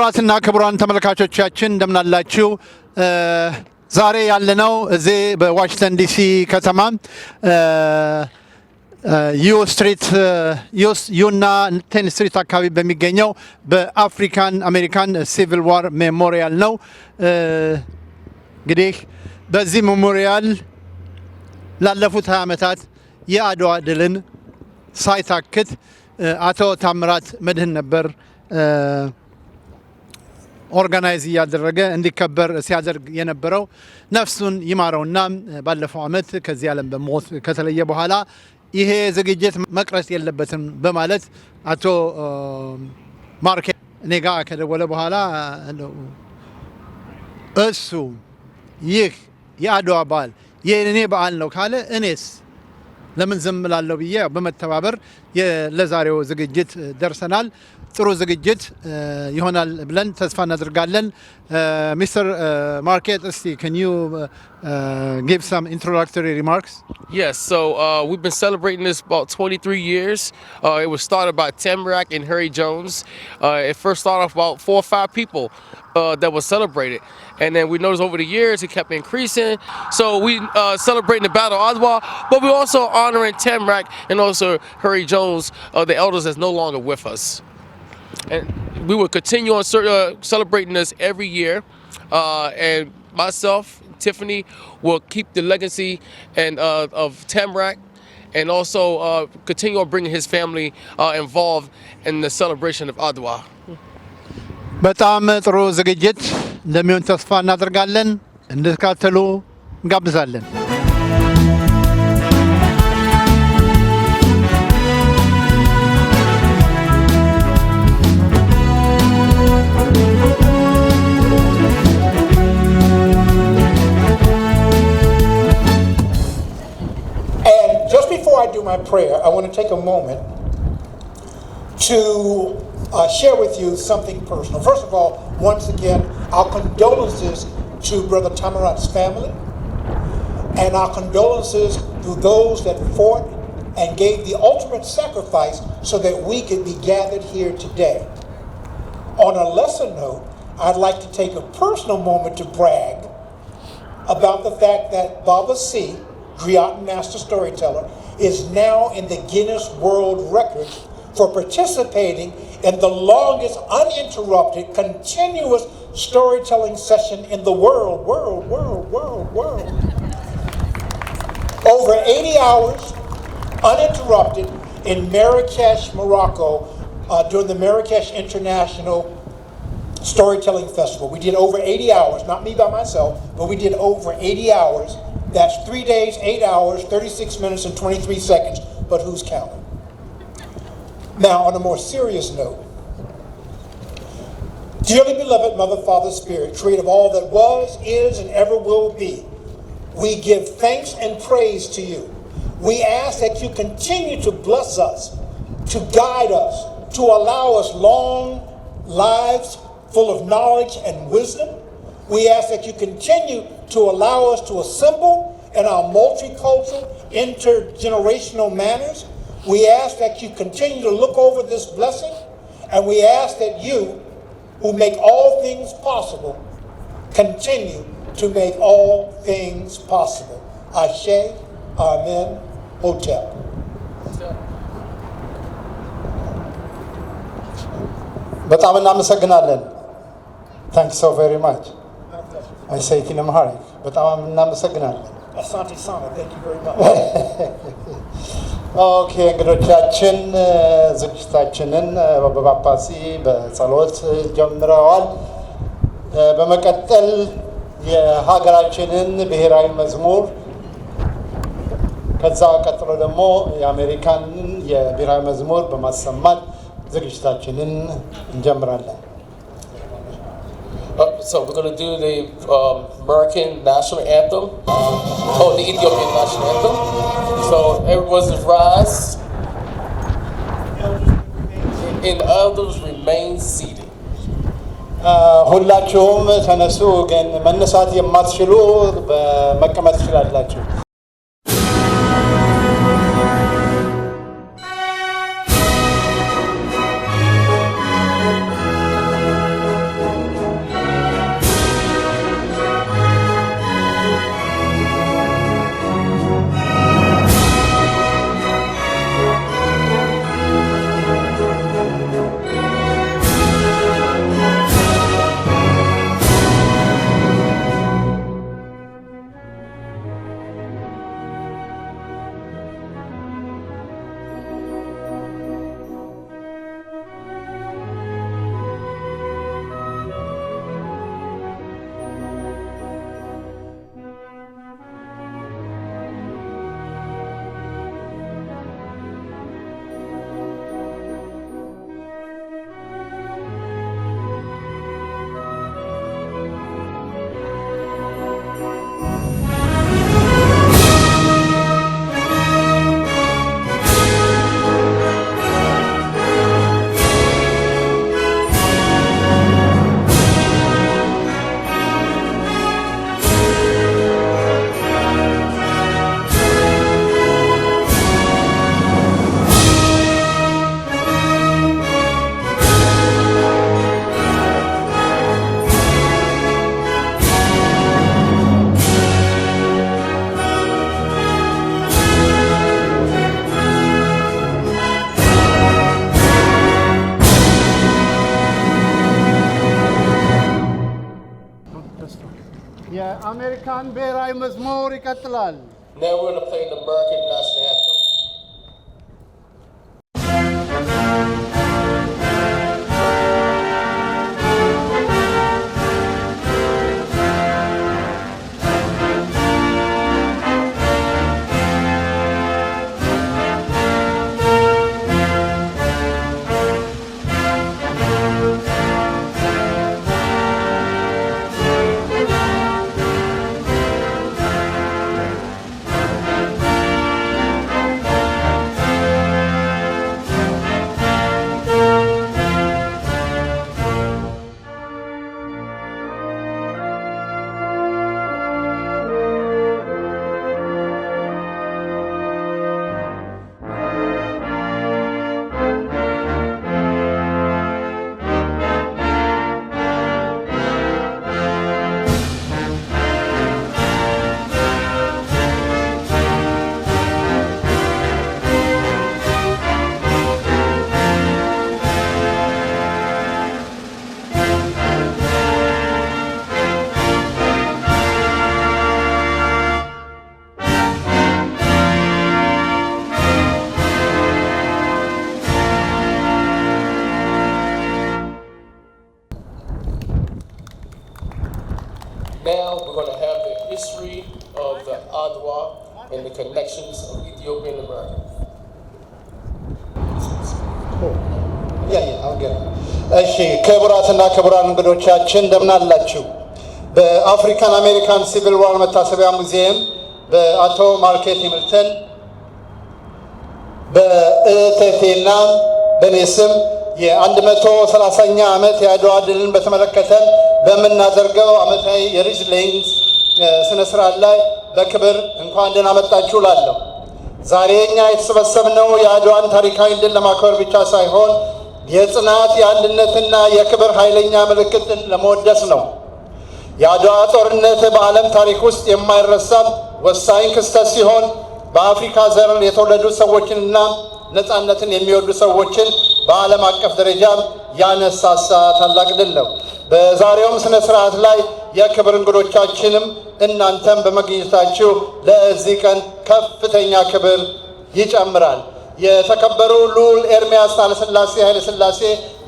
ክቡራትና ክቡራን ተመልካቾቻችን እንደምን አላችሁ? ዛሬ ያለነው እዚህ በዋሽንግተን ዲሲ ከተማ ዩና 10 ስትሪት አካባቢ በሚገኘው በአፍሪካን አሜሪካን ሲቪል ዋር ሜሞሪያል ነው። እንግዲህ በዚህ ሜሞሪያል ላለፉት 20 ዓመታት የአድዋ ድልን ሳይታክት አቶ ታምራት መድህን ነበር ኦርጋናይዝ ያደረገ እንዲከበር ሲያደርግ የነበረው። ነፍሱን ይማረውና ባለፈው ዓመት ከዚህ ዓለም በሞት ከተለየ በኋላ ይሄ ዝግጅት መቅረት የለበትም በማለት አቶ ማርኬ እኔ ጋር ከደወለ በኋላ እሱ ይህ የአድዋ በዓል የእኔ በዓል ነው ካለ እኔስ ለምን ዝም እላለሁ ብዬ በመተባበር ለዛሬው ዝግጅት ደርሰናል። ጥሩ ዝግጅት ይሆናል ብለን ተስፋ እናደርጋለን። Mr. Market, can you give some introductory remarks? Yes, so we've been celebrating this about 23 years. It was started by Tamrak and Harry Jones. It first started off about 4 or 5 people that was celebrated. And then we noticed over the years it kept increasing. So we celebrating the Battle of Adwa, but we're also honoring Tamrak and also Harry Jones, the elders that's no longer with us. And we will continue on celebrating this every year. And myself, Tiffany, will keep the legacy and of Tamrak, and also continue on bringing his family involved in the celebration of Adwa. በጣም ጥሩ ዝግጅት እንደሚሆን ተስፋ እናደርጋለን። እንድትከታተሉ እንጋብዛለን። Before I do my prayer, I want to take a moment to share with you something personal. First of all, once again, our condolences to Brother Tamarat's family, and our condolences to those that fought and gave the ultimate sacrifice so that we could be gathered here today. On a lesser note, I'd like to take a personal moment to brag about the fact that Baba C., Griot Master Storyteller, is now in the Guinness World Records for participating in the longest uninterrupted continuous storytelling session in the world. Over 80 hours uninterrupted in Marrakesh, Morocco, during the Marrakesh International Storytelling Festival. We did over 80 hours, not me by myself, but we did over 80 hours. That's 3 days, 8 hours, 36 minutes, and 23 seconds, but who's counting? Now, on a more serious note, dearly beloved Mother, Father, Spirit, creator of all that was, is, and ever will be, we give thanks and praise to you. We ask that you continue to bless us, to guide us, to allow us long lives full of knowledge and wisdom. We ask that you continue to allow us to assemble in our multicultural, intergenerational manners. We ask that you continue to look over this blessing, and we ask that you, who make all things possible, continue to make all things possible. Ashe, Amen, Hotel. በጣም እናመሰግናለን. Thanks so very much. I say it in Amharic. በጣም እናመሰግናለን. Asante sana, thank you very much. ኦኬ እንግዶቻችን ዝግጅታችንን በጳጳሲ በጸሎት ጀምረዋል። በመቀጠል የሀገራችንን ብሔራዊ መዝሙር ከዛ ቀጥሎ ደግሞ የአሜሪካንን የብሔራዊ መዝሙር በማሰማት ዝግጅታችንን እንጀምራለን። So we're going to do the American national anthem, the Ethiopian national anthem. So everyone's rise and others remain seated. ሁላችሁም ተነሱ፣ ግን መነሳት የማትችሉ በመቀመጥ ትችላላችሁ። የአሜሪካን ብሔራዊ መዝሙር ይቀጥላል። Now we're going to play the American national anthem. Now we're going to have the history of the Adwa and the connections of Ethiopian Americans. እሺ ክቡራትና ክቡራን እንግዶቻችን እንደምን አላችሁ? በአፍሪካን አሜሪካን ሲቪል ዋር መታሰቢያ ሙዚየም በአቶ ማርኬት ሂምልተን በእቴቴና በኔ ስም የ130ኛ ዓመት የአድዋ ድልን በተመለከተ በመናዘርገው ዓመታዊ የሪዝ-ሌይንግ ስነ ስርዓት ላይ በክብር እንኳን ደህና መጣችሁ እላለሁ። ዛሬ እኛ የተሰበሰብነው የአድዋን ታሪካዊ ድል ለማክበር ብቻ ሳይሆን የጽናት የአንድነትና የክብር ኃይለኛ ምልክትን ለመወደስ ነው። የአድዋ ጦርነት በዓለም ታሪክ ውስጥ የማይረሳ ወሳኝ ክስተት ሲሆን በአፍሪካ ዘር የተወለዱ ሰዎችንና ነፃነትን የሚወዱ ሰዎችን በዓለም አቀፍ ደረጃ ያነሳሳ ታላቅ ድል ነው። በዛሬውም ስነ ስርዓት ላይ የክብር እንግዶቻችንም እናንተም በመገኘታችሁ ለዚህ ቀን ከፍተኛ ክብር ይጨምራል። የተከበሩ ልዑል ኤርምያስ ኃይለ ሥላሴ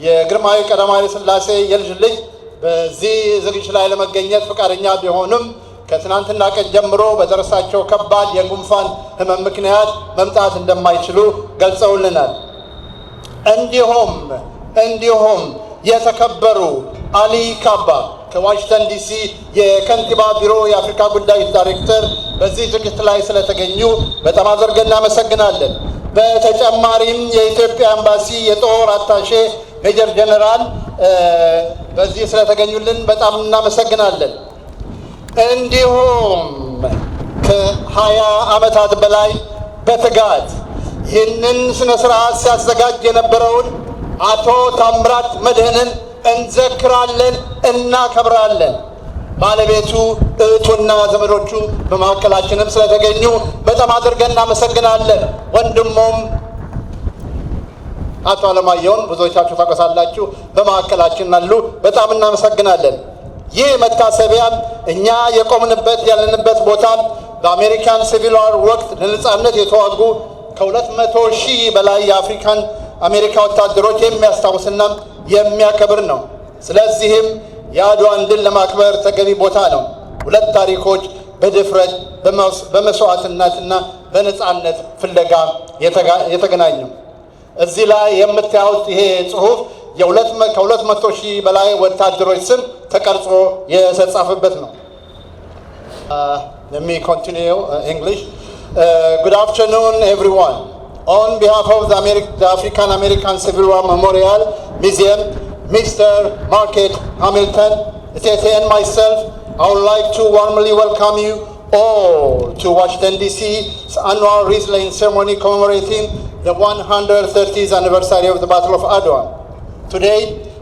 የግርማዊ ቀዳማዊ ኃይለ ሥላሴ የልጅ ልጅ በዚህ ዝግጅት ላይ ለመገኘት ፈቃደኛ ቢሆንም ከትናንትና ቀን ጀምሮ በደረሳቸው ከባድ የጉንፋን ህመም ምክንያት መምጣት እንደማይችሉ ገልጸውልናል። እንዲሁም የተከበሩ አሊ ካባ ከዋሽንግተን ዲሲ የከንቲባ ቢሮ የአፍሪካ ጉዳዮች ዳይሬክተር በዚህ ዝግጅት ላይ ስለተገኙ በጣም አድርገን እናመሰግናለን። በተጨማሪም የኢትዮጵያ ኤምባሲ የጦር አታሼ ሜጀር ጀነራል በዚህ ስለተገኙልን በጣም እናመሰግናለን። እንዲሁም ከ20 ዓመታት በላይ በትጋት ይህንን ስነ ስርዓት ሲያዘጋጅ የነበረውን አቶ ታምራት መድህንን እንዘክራለን፣ እናከብራለን። ባለቤቱ እህቱና ዘመዶቹ በመካከላችንም ስለተገኙ በጣም አድርገን እናመሰግናለን። ወንድሞም አቶ አለማየሁን ብዙዎቻችሁ ታውቃላችሁ፣ በመካከላችን አሉ። በጣም እናመሰግናለን። ይህ መታሰቢያ እኛ የቆምንበት ያለንበት ቦታ በአሜሪካን ሲቪል ዋር ወቅት ለነጻነት የተዋጉ ከ200,000 በላይ የአፍሪካን አሜሪካ ወታደሮች የሚያስታውስና የሚያከብር ነው። ስለዚህም የአድዋን ድል ለማክበር ተገቢ ቦታ ነው። ሁለት ታሪኮች በድፍረት በመስዋዕትነትና በነጻነት ፍለጋ የተገናኙ። እዚህ ላይ የምታዩት ይሄ ጽሑፍ ከ200,000 በላይ ወታደሮች ስም ተቀርጾ የተጻፈበት ነው። Let me continue English. Good afternoon, everyone. On behalf of the African American Civil War Memorial Museum, Mr. Market Hamilton, Tete, and myself, I would like to warmly welcome you all to Washington, D.C.'s annual Wreath-Laying ceremony commemorating the 130th anniversary of the Battle of Adwa. Today,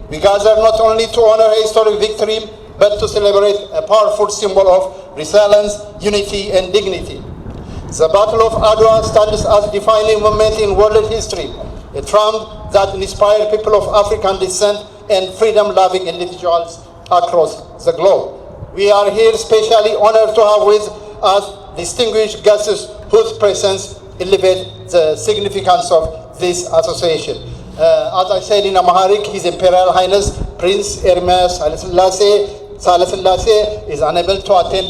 we gather not only to honor a historic victory, but to celebrate a powerful symbol of resilience, unity, and dignity. The Battle of Adwa stands as a defining moment in world history, a triumph that inspired people of African descent and freedom-loving individuals across the globe. we are here especially honored to have with us distinguished guests whose presence elevates the significance of this association. As I said in Amharic, His Imperial Highness Prince Ermes Salesillase is unable to attend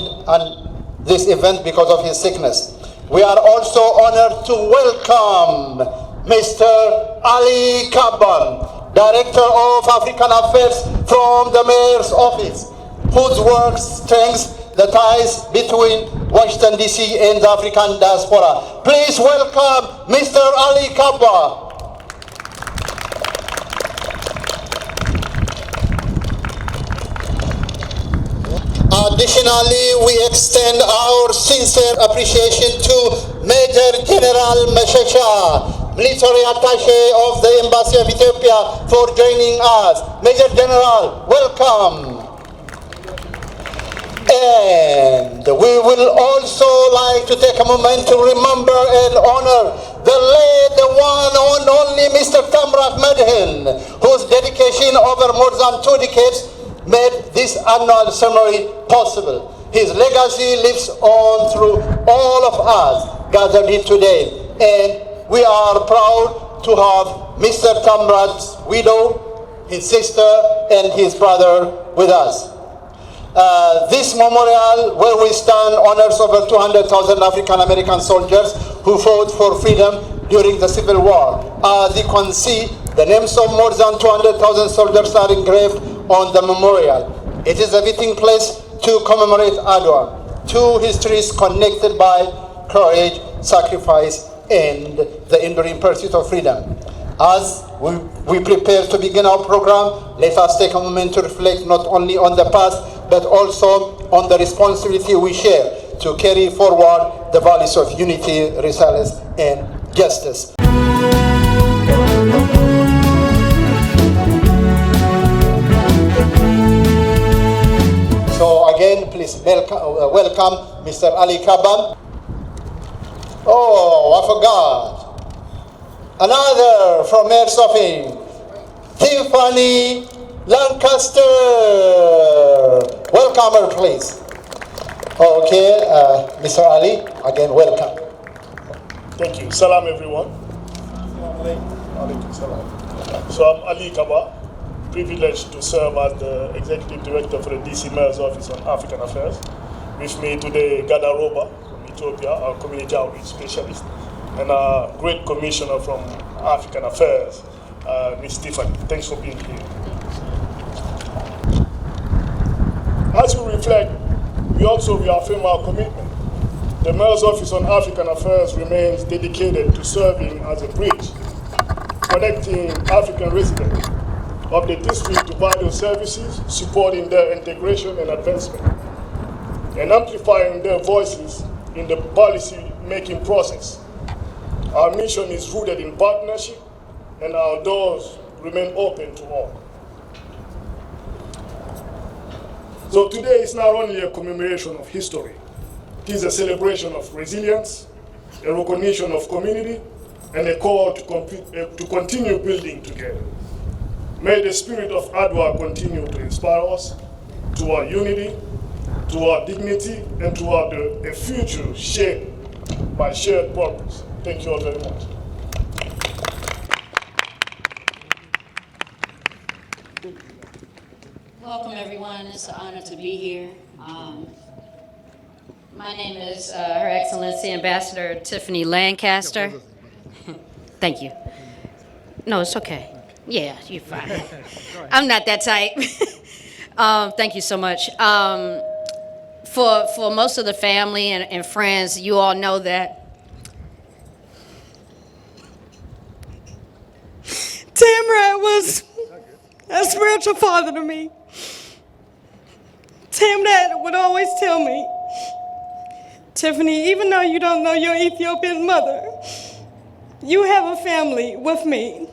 this event because of his sickness. We are also honored to welcome Mr. Ali Kaban, Director of African Affairs from the Mayor's Office, whose work strengthens the ties between Washington DC and the African diaspora. Please welcome Mr. Ali Kaba. Additionally, we extend our sincere appreciation to Major General Meshesha, Military Attaché of the Embassy of Ethiopia, for joining us. Major General, welcome. And we will also like to take a moment to remember and honor the late, the one and only Mr. Tamrat Medhin, whose dedication over more than 2 decades made this annual ceremony possible. His legacy lives on through all of us gathered here today, and we are proud to have Mr. Tamrat's widow, his sister, and his brother with us. This memorial, where we stand, honors over 200,000 African American soldiers who fought for freedom during the Civil War. As you can see, the names of more than 200,000 soldiers are engraved on the memorial. It is a fitting place to commemorate Adwa, two histories connected by courage, sacrifice, and the enduring pursuit of freedom. As we prepare to begin our program, let us take a moment to reflect not only on the past, but also on the responsibility we share to carry forward the values of unity, resilience, and justice. So again, please welcome Mr. Ali Kaban. Oh, I forgot. Another from Mayor's Office, Tiffany Lancaster. Welcome her, please. Okay, Mr. Ali, again, welcome. Thank you. Salam, everyone. So I'm Ali Kaba, privileged to serve as the Executive Director for the DC Mayor's Office on African Affairs. With me today, Gada Roba from Ethiopia, our community outreach specialist, and our great commissioner from African Affairs, Ms. Tiffany. Thanks for being here. As we reflect, we also reaffirm our commitment. The Mayor's Office on African Affairs remains dedicated to serving as a bridge, connecting African residents of the district to vital services, supporting their integration and advancement, and amplifying their voices in the policy-making process. Our mission is rooted in partnership, and our doors remain open to all. So today is not only a commemoration of history, it is a celebration of resilience, a recognition of community, and a call to continue building together. May the spirit of Adwa continue to inspire us to our unity, to our dignity, and toward a future shaped by shared purpose. Thank you all very much. Welcome, everyone. It's an honor to be here. My name is Her Excellency Ambassador Tiffany Lancaster. Thank you. No, it's okay. Yeah, you're fine. I'm not that type. Thank you so much. For most of the family and friends, you all know that Tamrat was a spiritual father to me. Tamrat would always tell me, Tiffany, even though you don't know your Ethiopian mother, you have a family with me.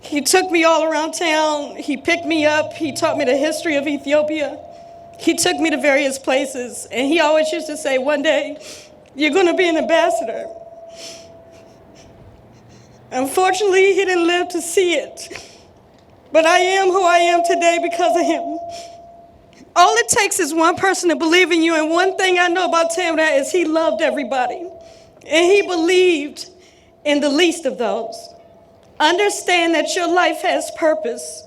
He took me all around town. He picked me up. He taught me the history of Ethiopia. He took me to various places. And he always used to say, one day, you're going to be an ambassador. Unfortunately, he didn't live to see it. But I am who I am today because of him. All it takes is one person to believe in you. And one thing I know about Tamrat is he loved everybody. And he believed in the least of those. Understand that your life has purpose.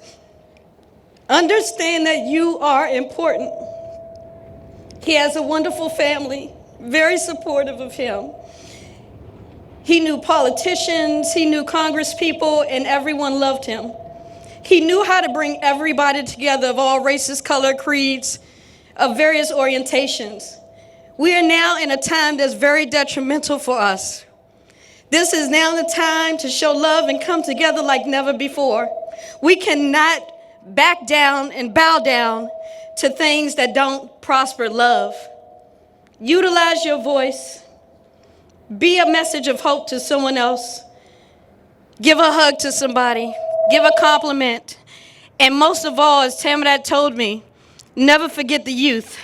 Understand that you are important. He has a wonderful family, very supportive of him. He knew politicians, he knew Congress people, and everyone loved him. He knew how to bring everybody together of all races, color, creeds, of various orientations. We are now in a time that's very detrimental for us. This is now the time to show love and come together like never before. We cannot back down and bow down to things that don't prosper love. Utilize your voice. Be a message of hope to someone else. Give a hug to somebody. Give a compliment. And most of all, as Tamrat told me, never forget the youth.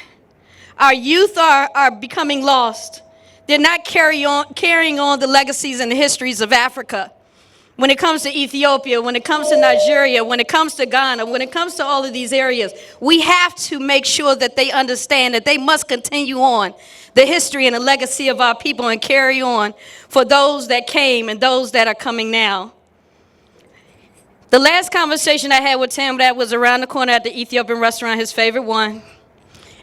Our youth are becoming lost. They're not carrying on the legacies and the histories of Africa. When it comes to Ethiopia, when it comes to Nigeria, when it comes to Ghana, when it comes to all of these areas, we have to make sure that they understand that they must continue on the history and the legacy of our people and carry on for those that came and those that are coming now. The last conversation I had with Tamrat was around the corner at the Ethiopian restaurant, his favorite one.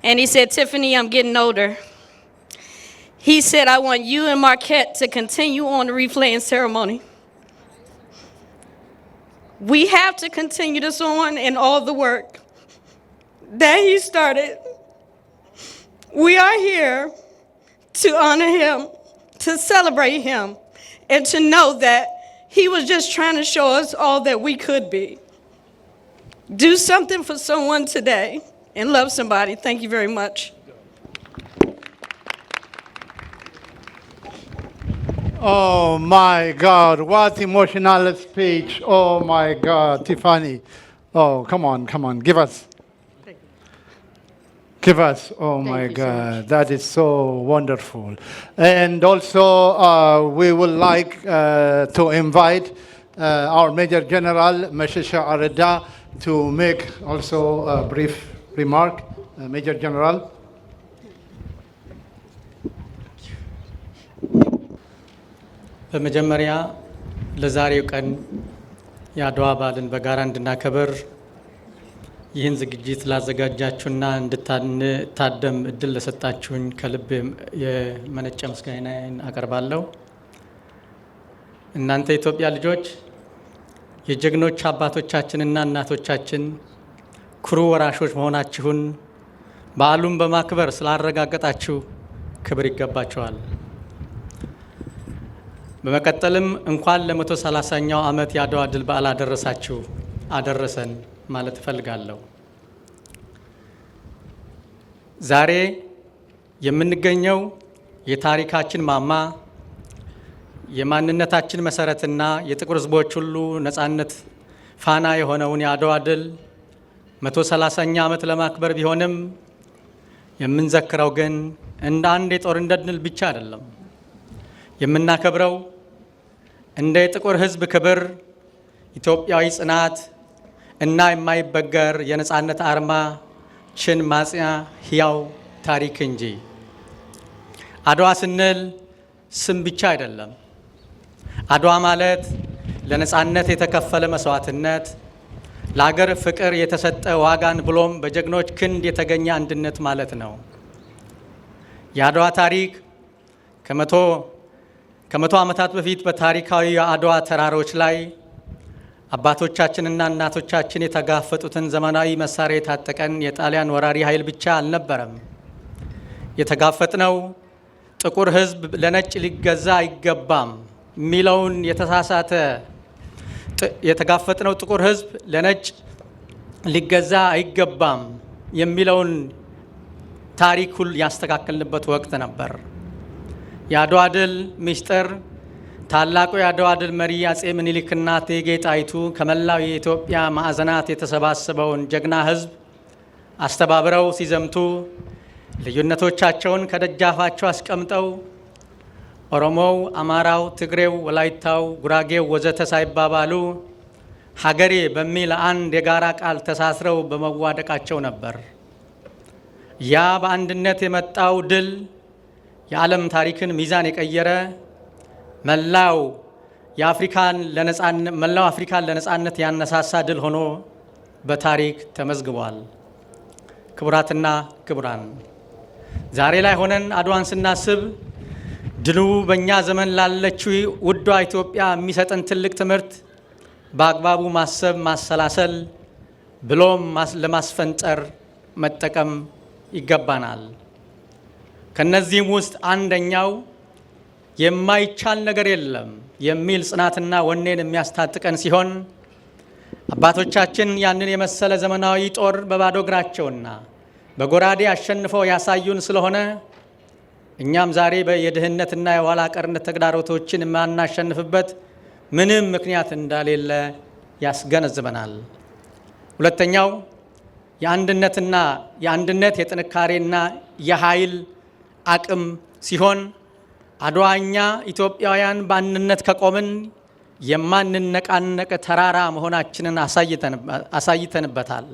And he said, Tiffany, I'm getting older. He said, I want you and Marquette to continue on the Wreath-Laying ceremony. We have to continue this on and all the work that he started. We are here to honor him, to celebrate him, and to know that he was just trying to show us all that we could be. Do something for someone today and love somebody. Thank you very much. Oh my God, what emotional speech. Oh my God, Tiffany. Oh, come on, give us. Give us, oh my God, that is so wonderful. And also, we would like to invite our Major General, Mashesha Areda, to make also a brief remark. Major General. በመጀመሪያ ለዛሬው ቀን የአድዋ በዓልን በጋራ እንድናከብር ይህን ዝግጅት ላዘጋጃችሁና እንድታደም እድል ለሰጣችሁኝ ከልብ የመነጨ ምስጋናዬን አቀርባለሁ። እናንተ የኢትዮጵያ ልጆች የጀግኖች አባቶቻችንና እናቶቻችን ኩሩ ወራሾች መሆናችሁን በዓሉን በማክበር ስላረጋገጣችሁ ክብር ይገባችኋል። በመቀጠልም እንኳን ለ130ኛው ዓመት የአድዋ ድል በዓል አደረሳችሁ አደረሰን ማለት እፈልጋለሁ። ዛሬ የምንገኘው የታሪካችን ማማ የማንነታችን መሰረትና የጥቁር ሕዝቦች ሁሉ ነፃነት ፋና የሆነውን የአድዋ ድል 130ኛ ዓመት ለማክበር ቢሆንም የምንዘክረው ግን እንደ አንድ የጦርነት ድል ብቻ አይደለም። የምናከብረው እንደ የጥቁር ሕዝብ ክብር፣ ኢትዮጵያዊ ጽናት እና የማይበገር የነፃነት አርማችን ማጽያ ሕያው ታሪክ እንጂ። አድዋ ስንል ስም ብቻ አይደለም። አድዋ ማለት ለነፃነት የተከፈለ መስዋዕትነት፣ ለአገር ፍቅር የተሰጠ ዋጋን ብሎም በጀግኖች ክንድ የተገኘ አንድነት ማለት ነው። የአድዋ ታሪክ ከመቶ ዓመታት በፊት በታሪካዊ የአድዋ ተራሮች ላይ አባቶቻችንና እናቶቻችን የተጋፈጡትን ዘመናዊ መሳሪያ የታጠቀን የጣሊያን ወራሪ ኃይል ብቻ አልነበረም። የተጋፈጥነው ጥቁር ሕዝብ ለነጭ ሊገዛ አይገባም የሚለውን የተጋፈጥነው ጥቁር ሕዝብ ለነጭ ሊገዛ አይገባም የሚለውን ታሪክ ሁሉ ያስተካከልንበት ወቅት ነበር። የአድዋ ድል ምስጢር ታላቁ የአድዋ ድል መሪ አጼ ምኒልክና እቴጌ ጣይቱ ከመላው የኢትዮጵያ ማዕዘናት የተሰባሰበውን ጀግና ሕዝብ አስተባብረው ሲዘምቱ ልዩነቶቻቸውን ከደጃፋቸው አስቀምጠው ኦሮሞው፣ አማራው፣ ትግሬው፣ ወላይታው፣ ጉራጌው ወዘተ ሳይባባሉ ሀገሬ በሚል አንድ የጋራ ቃል ተሳስረው በመዋደቃቸው ነበር። ያ በአንድነት የመጣው ድል የዓለም ታሪክን ሚዛን የቀየረ መላው አፍሪካን ለነጻነት ያነሳሳ ድል ሆኖ በታሪክ ተመዝግቧል። ክቡራትና ክቡራን ዛሬ ላይ ሆነን አድዋን ስናስብ ድሉ በእኛ ዘመን ላለችው ውዷ ኢትዮጵያ የሚሰጠን ትልቅ ትምህርት በአግባቡ ማሰብ፣ ማሰላሰል ብሎም ለማስፈንጠር መጠቀም ይገባናል። ከነዚህም ውስጥ አንደኛው የማይቻል ነገር የለም የሚል ጽናትና ወኔን የሚያስታጥቀን ሲሆን አባቶቻችን ያንን የመሰለ ዘመናዊ ጦር በባዶ እግራቸውና በጎራዴ አሸንፈው ያሳዩን ስለሆነ እኛም ዛሬ የድህነትና የኋላ ቀርነት ተግዳሮቶችን የማናሸንፍበት ምንም ምክንያት እንደሌለ ያስገነዝበናል። ሁለተኛው የአንድነት የጥንካሬና የኃይል አቅም ሲሆን አድዋኛ ኢትዮጵያውያን በአንድነት ከቆምን የማንነቃነቅ ተራራ መሆናችንን አሳይተንበታል።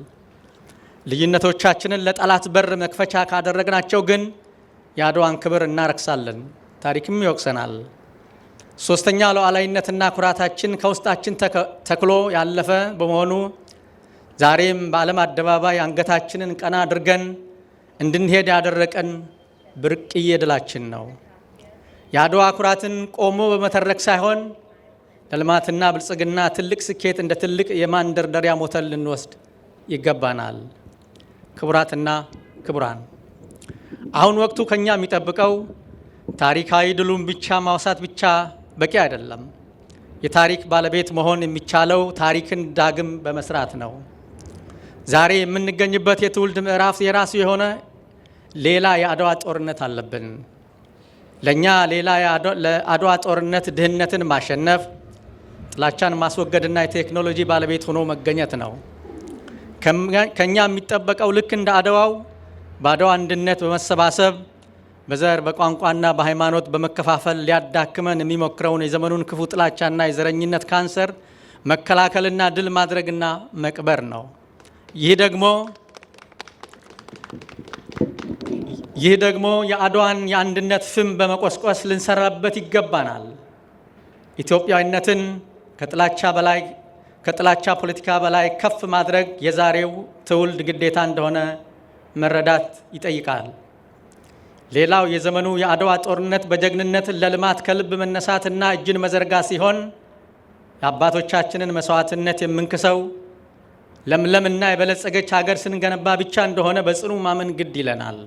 ልዩነቶቻችንን ለጠላት በር መክፈቻ ካደረግናቸው ግን የአድዋን ክብር እናረክሳለን፣ ታሪክም ይወቅሰናል። ሶስተኛ ሉዓላዊነትና ኩራታችን ከውስጣችን ተክሎ ያለፈ በመሆኑ ዛሬም በዓለም አደባባይ አንገታችንን ቀና አድርገን እንድንሄድ ያደረቀን ብርቅዬ ድላችን ነው። የአድዋ ኩራትን ቆሞ በመተረክ ሳይሆን ለልማትና ብልጽግና ትልቅ ስኬት እንደ ትልቅ የማንደርደሪያ ሞተር ልንወስድ ይገባናል። ክቡራትና ክቡራን አሁን ወቅቱ ከኛ የሚጠብቀው ታሪካዊ ድሉን ብቻ ማውሳት ብቻ በቂ አይደለም። የታሪክ ባለቤት መሆን የሚቻለው ታሪክን ዳግም በመስራት ነው። ዛሬ የምንገኝበት የትውልድ ምዕራፍ የራሱ የሆነ ሌላ የአድዋ ጦርነት አለብን። ለኛ ሌላ ለአድዋ ጦርነት ድህነትን ማሸነፍ፣ ጥላቻን ማስወገድና የቴክኖሎጂ ባለቤት ሆኖ መገኘት ነው። ከኛ የሚጠበቀው ልክ እንደ አድዋው በአድዋ አንድነት በመሰባሰብ በዘር በቋንቋና በሃይማኖት በመከፋፈል ሊያዳክመን የሚሞክረውን የዘመኑን ክፉ ጥላቻና የዘረኝነት ካንሰር መከላከልና ድል ማድረግና መቅበር ነው። ይህ ደግሞ የአድዋን የአንድነት ፍም በመቆስቆስ ልንሰራበት ይገባናል። ኢትዮጵያዊነትን ከጥላቻ ፖለቲካ በላይ ከፍ ማድረግ የዛሬው ትውልድ ግዴታ እንደሆነ መረዳት ይጠይቃል። ሌላው የዘመኑ የአድዋ ጦርነት በጀግንነት ለልማት ከልብ መነሳትና እጅን መዘርጋት ሲሆን የአባቶቻችንን መስዋዕትነት የምንክሰው ለምለምና የበለጸገች ሀገር ስንገነባ ብቻ እንደሆነ በጽኑ ማመን ግድ ይለናል።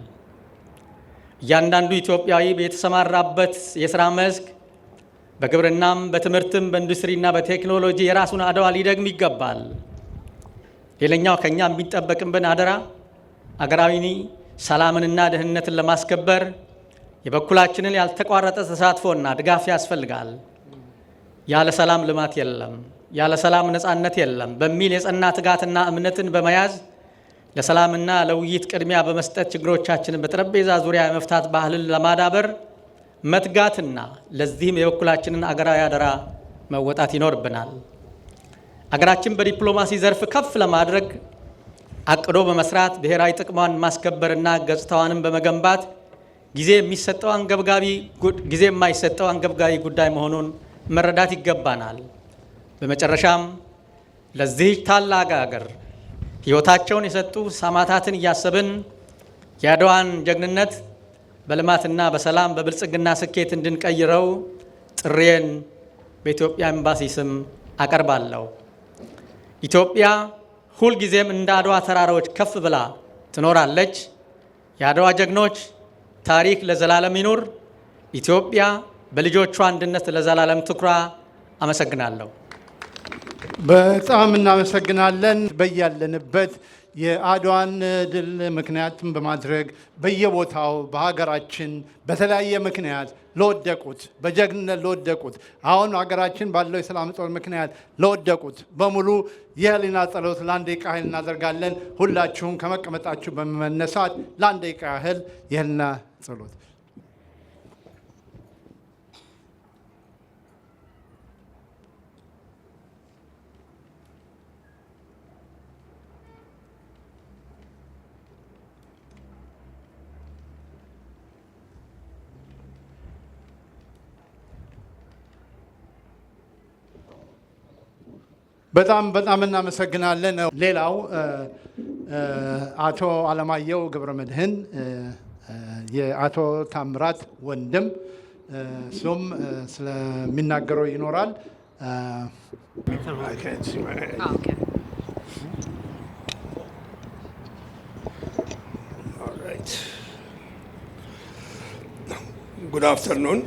እያንዳንዱ ኢትዮጵያዊ የተሰማራበት የሥራ መስክ በግብርናም፣ በትምህርትም፣ በኢንዱስትሪና በቴክኖሎጂ የራሱን አድዋ ሊደግም ይገባል። ሌላኛው ከኛ የሚጠበቅብን አደራ አገራዊ ሰላምንና ደህንነትን ለማስከበር የበኩላችንን ያልተቋረጠ ተሳትፎና ድጋፍ ያስፈልጋል። ያለ ሰላም ልማት የለም፣ ያለ ሰላም ነጻነት የለም በሚል የጸና ትጋትና እምነትን በመያዝ ለሰላምና ለውይይት ቅድሚያ በመስጠት ችግሮቻችንን በጠረጴዛ ዙሪያ የመፍታት ባህልን ለማዳበር መትጋትና ለዚህም የበኩላችንን አገራዊ አደራ መወጣት ይኖርብናል። አገራችን በዲፕሎማሲ ዘርፍ ከፍ ለማድረግ አቅዶ በመስራት ብሔራዊ ጥቅሟን ማስከበርና ገጽታዋንም በመገንባት ጊዜ የማይሰጠው አንገብጋቢ ጉዳይ መሆኑን መረዳት ይገባናል። በመጨረሻም ለዚህ ታላቅ ሀገር ሕይወታቸውን የሰጡ ሰማዕታትን እያሰብን የአድዋን ጀግንነት በልማትና በሰላም በብልጽግና ስኬት እንድንቀይረው ጥሬን በኢትዮጵያ ኤምባሲ ስም አቀርባለሁ። ኢትዮጵያ ሁልጊዜም እንደ አድዋ ተራራዎች ከፍ ብላ ትኖራለች። የአድዋ ጀግኖች ታሪክ ለዘላለም ይኑር። ኢትዮጵያ በልጆቿ አንድነት ለዘላለም ትኩራ። አመሰግናለሁ። በጣም እናመሰግናለን። በያለንበት የአድዋን ድል ምክንያትም በማድረግ በየቦታው በሀገራችን በተለያየ ምክንያት ለወደቁት፣ በጀግንነት ለወደቁት፣ አሁን ሀገራችን ባለው የሰላም እጦት ምክንያት ለወደቁት በሙሉ የህሊና ጸሎት ለአንድ ደቂቃ ያህል እናደርጋለን። ሁላችሁም ከመቀመጣችሁ በመነሳት ለአንድ ደቂቃ ያህል የህሊና ጸሎት። በጣም እናመሰግናለን። ሌላው አቶ አለማየሁ ገብረመድህን የአቶ ታምራት ወንድም እሱም ስለሚናገረው ይኖራል። I can't see my hand. Oh, okay. All right. Good afternoon.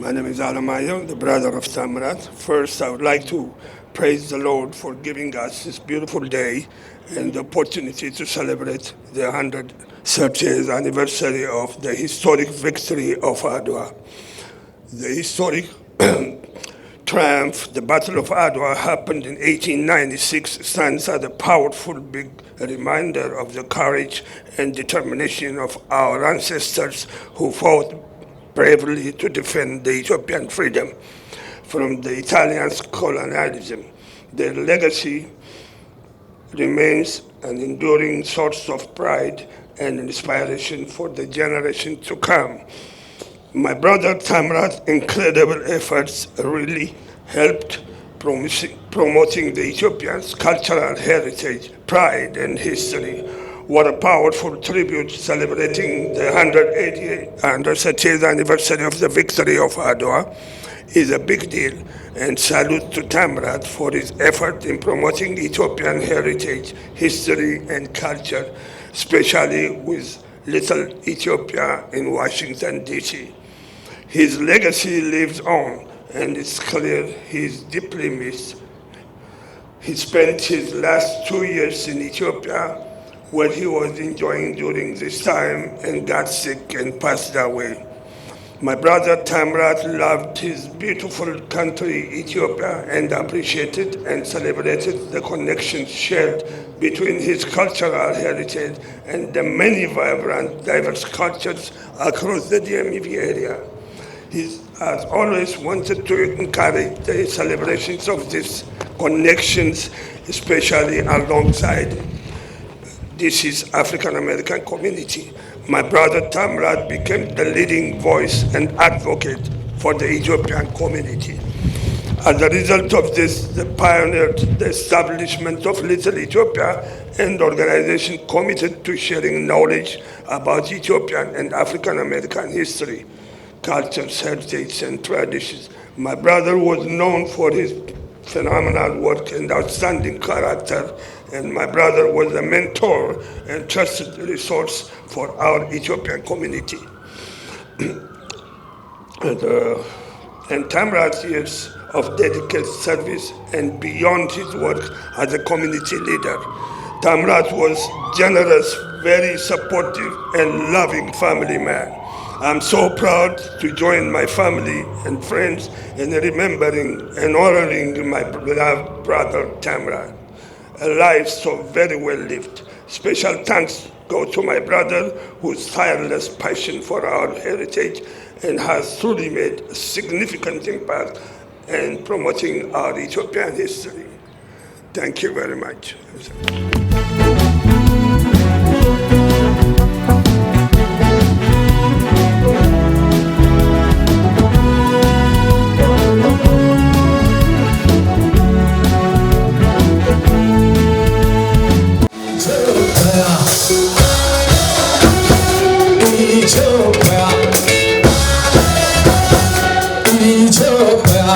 My name is Alamayo, the brother of Tamrat. First, I would like to praise the Lord for giving us this beautiful day and the opportunity to celebrate the 130th anniversary of the historic victory of Adwa. The historic triumph, the Battle of Adwa, happened in 1896, stands as a powerful big reminder of the courage and determination of our ancestors who fought bravely to defend the Ethiopian freedom from the Italians' colonialism. Their legacy remains an enduring source of pride and inspiration for the generation to come. My brother Tamrat's incredible efforts really helped promoting the Ethiopians' cultural heritage, pride, and history. What a powerful tribute celebrating the 130th anniversary of the victory of Adwa is a big deal, and salute to Tamrat for his effort in promoting Ethiopian heritage, history, and culture, especially with Little Ethiopia in Washington, D.C. His legacy lives on, and it's clear he is deeply missed. He spent his last 2 years in Ethiopia, where he was enjoying during this time, and got sick and passed away. My brother Tamrat loved his beautiful country, Ethiopia, and appreciated and celebrated the connections shared between his cultural heritage and the many vibrant, diverse cultures across the DMV area. He has always wanted to encourage the celebrations of these connections, especially alongside DC's African American community. My brother Tamrat became the leading voice and advocate for the Ethiopian community. As a result of this, they pioneered the establishment of Little Ethiopia, an organization committed to sharing knowledge about Ethiopian and African American history, cultures, heritage, and traditions. My brother was known for his phenomenal work and outstanding character, and my brother was a mentor and trusted resource for our Ethiopian community. And Tamrat's years of dedicated service and beyond his work as a community leader, Tamrat was generous, very supportive, and loving family man. I'm so proud to join my family and friends in remembering and honoring my beloved brother Tamrat. A life so very well lived. Special thanks go to my brother whose tireless passion for our heritage and has truly made a significant impact in promoting our Ethiopian history. Thank you very much. Ethiopia.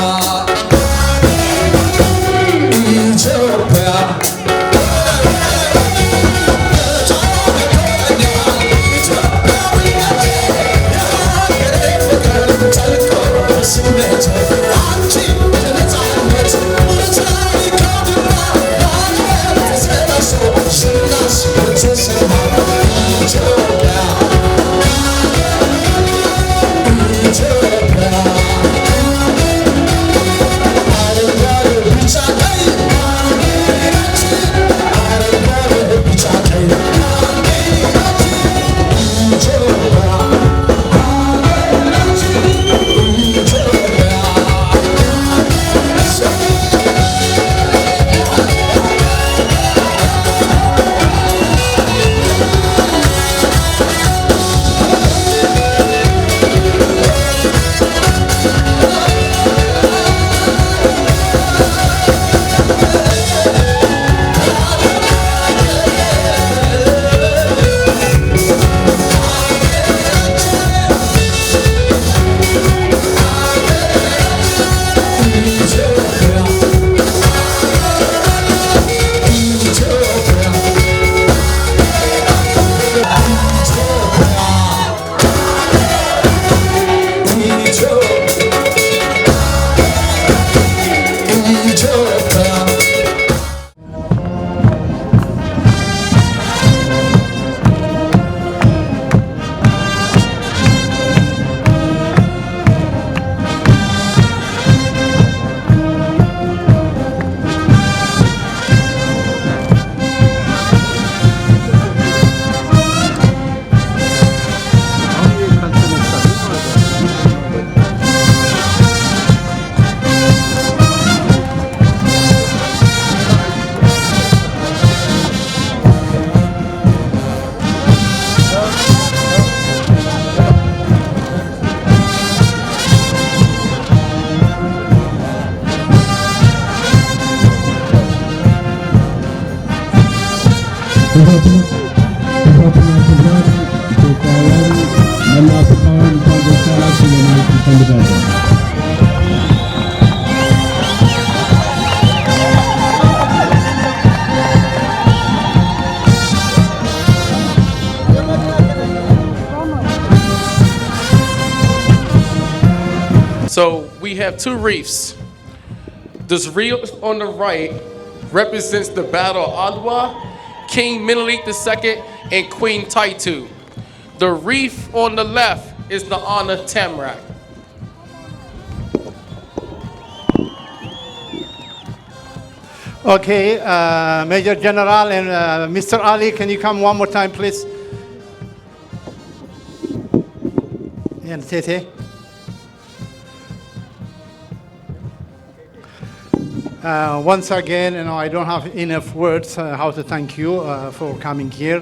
So we have two wreaths. This wreath on the right represents the Battle of Adwa, King Menelik II and Queen Taitu. The wreath on the left is the honor Tamrak. Okay, Major General and Mr. Ali, can you come one more time, please? And Tete. Once again, I don't have enough words how to thank you for coming here.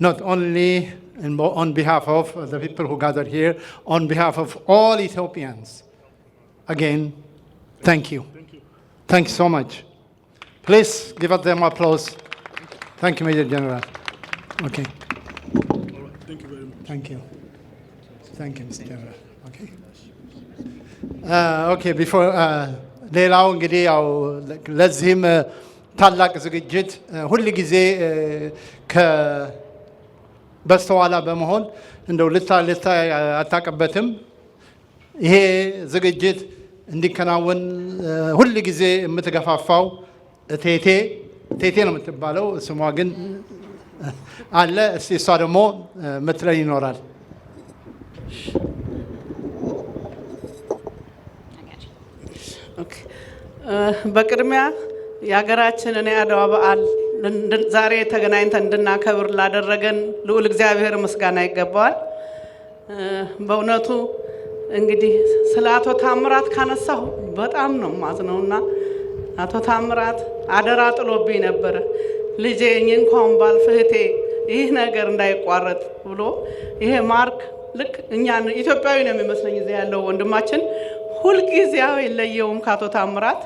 Not only on behalf of the people who gathered here, on behalf of all Ethiopians. Again, thank you. Thank you so much. Please give us them applause. Thank you, Major General. Okay. Thank you very much. Thank you. Thank you, Mr. General. Okay. Okay, before ሌላው እንግዲህ ያው ለዚህም ታላቅ ዝግጅት ሁል ጊዜ በስተኋላ በመሆን እንደው ልታይ አታውቅበትም። ይሄ ዝግጅት እንዲከናወን ሁል ጊዜ የምትገፋፋው ቴቴ ነው የምትባለው። ስሟ ግን አለ። እስቲ እሷ ደግሞ ምትለኝ ይኖራል። በቅድሚያ የሀገራችንን የአድዋ በዓል ዛሬ ተገናኝተን እንድናከብር ላደረገን ልዑል እግዚአብሔር ምስጋና ይገባዋል። በእውነቱ እንግዲህ ስለ አቶ ታምራት ካነሳሁ በጣም ነው ማዝነውና አቶ ታምራት አደራ ጥሎብኝ ነበረ። ልጄ እንኳን ባልፍህቴ ይህ ነገር እንዳይቋረጥ ብሎ ይሄ ማርክ ልክ እኛን ኢትዮጵያዊ ነው የሚመስለኝ እዚህ ያለው ወንድማችን ሁልጊዜ የለየውም ካቶ ታምራት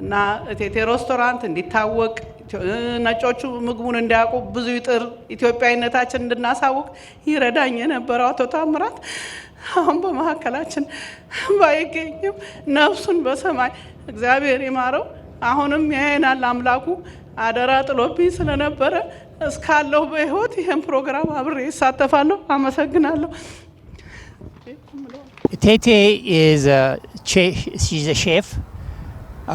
እና እቴቴ ሬስቶራንት እንዲታወቅ ነጮቹ ምግቡን እንዲያውቁ ብዙ ይጥር ኢትዮጵያዊነታችን እንድናሳውቅ ይረዳኝ የነበረው አቶ ታምራት አሁን በመካከላችን ባይገኝም ነፍሱን በሰማይ እግዚአብሔር ይማረው። አሁንም ያየናል አምላኩ። አደራ ጥሎብኝ ስለነበረ እስካለሁ በህይወት ይሄን ፕሮግራም አብሬ እሳተፋለሁ። አመሰግናለሁ። Tete is she's a chef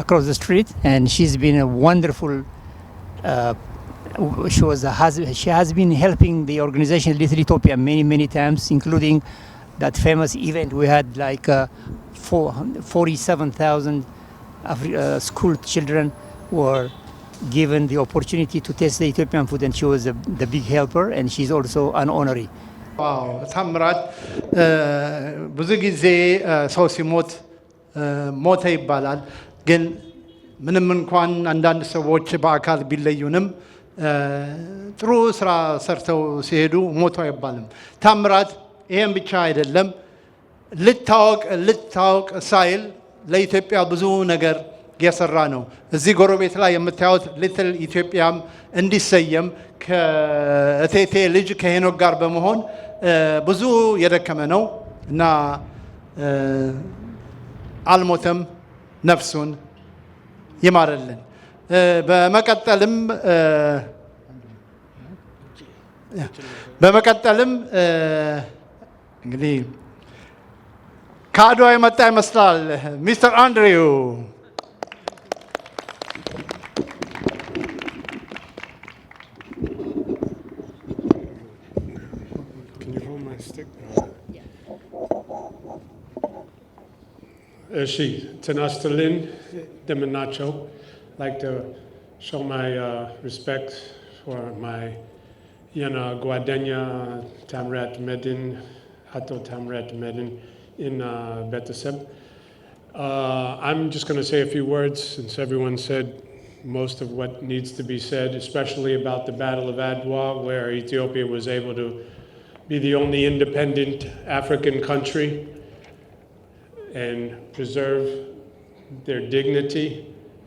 across the street, and she's been a wonderful. She has been helping the organization Little Ethiopia many times, including that famous event we had, like 47,000 school children were given the opportunity to taste the Ethiopian food, and she was the big helper, and she's also an honoree. ዋው ታምራት ብዙ ጊዜ ሰው ሲሞት ሞተ ይባላል። ግን ምንም እንኳን አንዳንድ ሰዎች በአካል ቢለዩንም ጥሩ ስራ ሰርተው ሲሄዱ ሞቱ አይባልም። ታምራት ይሄን ብቻ አይደለም፣ ልታወቅ ሳይል ለኢትዮጵያ ብዙ ነገር የሰራ ነው። እዚህ ጎረቤት ላይ የምታዩት ሊትል ኢትዮጵያም እንዲሰየም ከእቴቴ ልጅ ከሄኖክ ጋር በመሆን ብዙ የደከመ ነው እና አልሞተም፣ ነፍሱን ይማረልን። በመቀጠልም እንግዲህ ከአድዋ የመጣ ይመስላል ሚስተር አንድሪው She Tanastalin Deminacho. Like to show my respect for my Yana Guadena Tamrat Medin, Hato Tamrat Medin in Betaseb. I'm just going to say a few words since everyone said most of what needs to be said, especially about the Battle of Adwa, where Ethiopia was able to be the only independent African country and preserve their dignity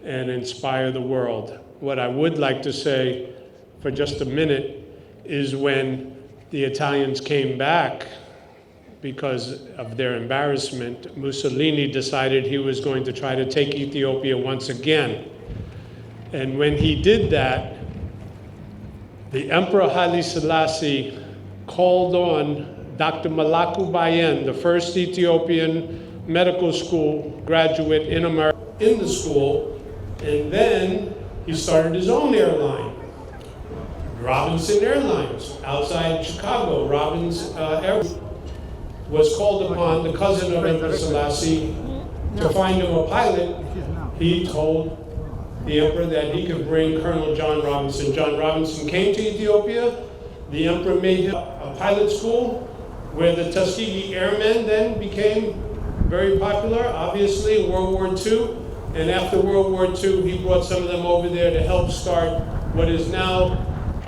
and inspire the world. What I would like to say for just a minute is when the Italians came back because of their embarrassment, Mussolini decided he was going to try to take Ethiopia once again. And when he did that, the Emperor Haile Selassie called on Dr. Malaku Bayen, the first Ethiopian medical school graduate in America, in the school, and then he started his own airline, Robinson Airlines, outside Chicago. Robbins Airlines was called upon, the cousin of Emperor Selassie, to find him a pilot. He told the emperor that he could bring Colonel John Robinson. John Robinson came to Ethiopia. The emperor made him a pilot school where the Tuskegee Airmen then became very popular, obviously, in World War II. And after World War II, he brought some of them over there to help start what is now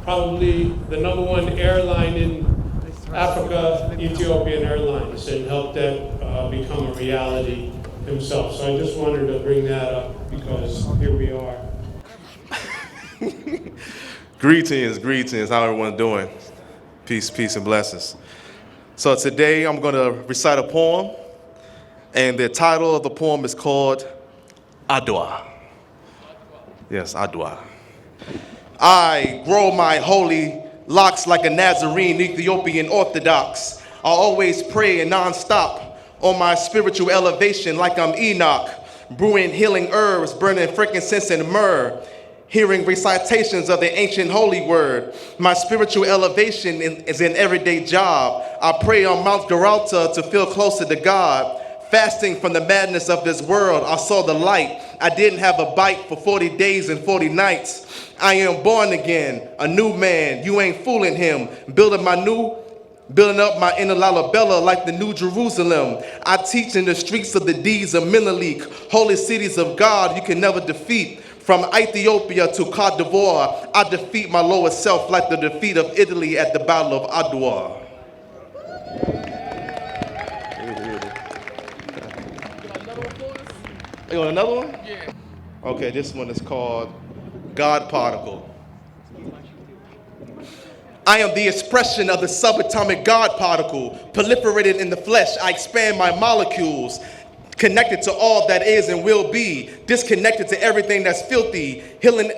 probably the #1 airline in Africa, Ethiopian Airlines, and helped that become a reality himself. So I just wanted to bring that up because here we are. Greetings. How everyone doing? Peace, and blessings. So today I'm going to recite a poem, and the title of the poem is called Adwa. Yes, Adwa. I grow my holy locks like a Nazarene, Ethiopian Orthodox. I always pray non-stop on my spiritual elevation like I'm Enoch, brewing healing herbs, burning frankincense and myrrh, hearing recitations of the ancient holy word. My spiritual elevation is an everyday job. I pray on Mount Gibraltar to feel closer to God. Fasting from the madness of this world, I saw the light. I didn't have a bite for 40 days and 40 nights. I am born again, a new man. You ain't fooling him. Building up my inner Lalabella like the New Jerusalem. I teach in the streets of the deeds of Menelik, holy cities of God you can never defeat. From Ethiopia to Cote d'Ivoire, I defeat my lower self like the defeat of Italy at the Battle of Adwa. You want another one? Yeah. Okay, this one is called God Particle. I am the expression of the subatomic God particle, proliferated in the flesh. I expand my molecules, connected to all that is and will be, disconnected to everything that's filthy, healing